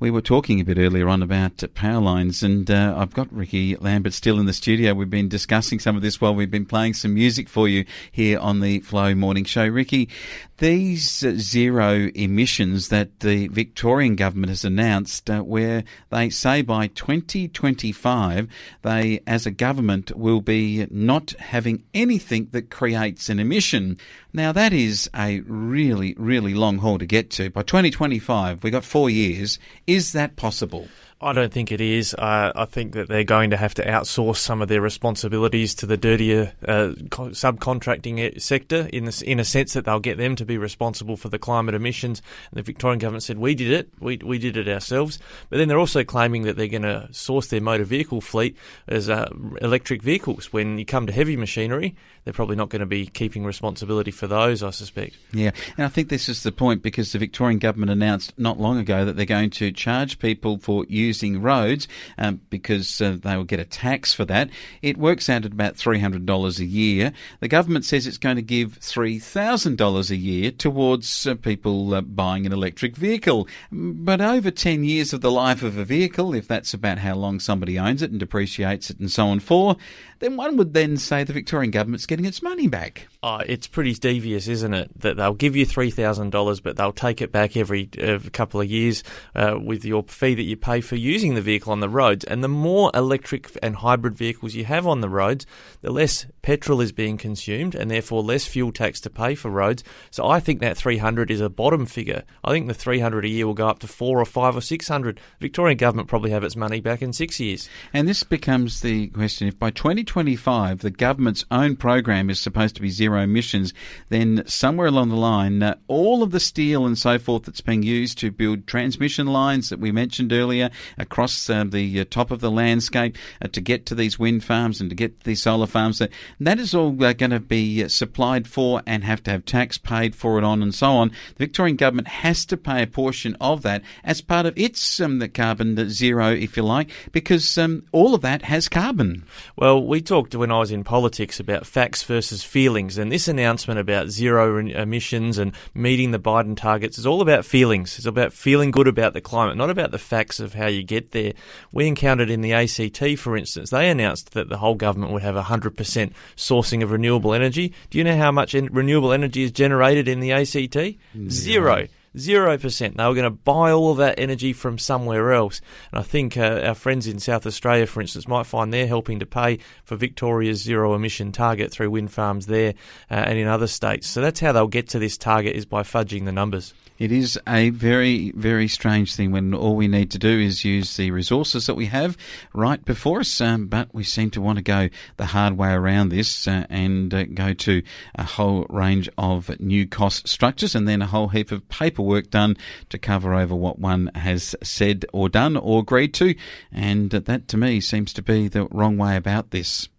We were talking a bit earlier on about power lines, and I've got Ricky Lambert still in the studio. We've been discussing some of this while we've been playing some music for you here on the Flow Morning Show. Ricky, these zero emissions that the Victorian government has announced, where they say by 2025 they, as a government, will be not having anything that creates an emission. Now, that is a really, really long haul to get to. By 2025, we've got 4 years. Is that possible? I don't think it is. I think that they're going to have to outsource some of their responsibilities to the dirtier subcontracting sector in a sense that they'll get them to be responsible for the climate emissions. And the Victorian government said, we did it. We did it ourselves. But then they're also claiming that they're going to source their motor vehicle fleet as electric vehicles. When you come to heavy machinery, they're probably not going to be keeping responsibility for those, I suspect. Yeah, and I think this is the point, because the Victorian government announced not long ago that they're going to charge people for using roads because they will get a tax for that. It works out at about $300 a year. The government says it's going to give $3,000 a year towards people buying an electric vehicle. But over 10 years of the life of a vehicle, if that's about how long somebody owns it and depreciates it and so on for, then one would then say the Victorian government's getting its money back. Oh, it's pretty devious, isn't it? That they'll give you $3,000, but they'll take it back every couple of years with your fee that you pay for using the vehicle on the roads. And the more electric and hybrid vehicles you have on the roads, the less petrol is being consumed and therefore less fuel tax to pay for roads. So I think that 300 is a bottom figure. I think the 300 a year will go up to 4 or 5 or 600. The Victorian government probably have its money back in 6 years. And this becomes the question: if by 2025 the government's own program is supposed to be zero emissions, then somewhere along the line, all of the steel and so forth that's being used to build transmission lines that we mentioned earlier across the top of the landscape to get to these wind farms and to get to these solar farms, that is all going to be supplied for and have to have tax paid for it on and so on. The Victorian government has to pay a portion of that as part of its the carbon zero, if you like, because all of that has carbon. Well, we talked when I was in politics about facts versus feelings, and this announcement about zero emissions and meeting the Biden targets is all about feelings. It's about feeling good about the climate, not about the facts of how you get there. We encountered in the ACT, for instance, they announced that the whole government would have 100% sourcing of renewable energy. Do you know how much renewable energy is generated in the ACT? Zero. 0%. They were going to buy all of that energy from somewhere else. And I think our friends in South Australia, for instance, might find they're helping to pay for Victoria's zero emission target through wind farms there and in other states. So that's how they'll get to this target, is by fudging the numbers. It is a very, very strange thing when all we need to do is use the resources that we have right before us, but we seem to want to go the hard way around this and go to a whole range of new cost structures and then a whole heap of paperwork done to cover over what one has said or done or agreed to, and that to me seems to be the wrong way about this.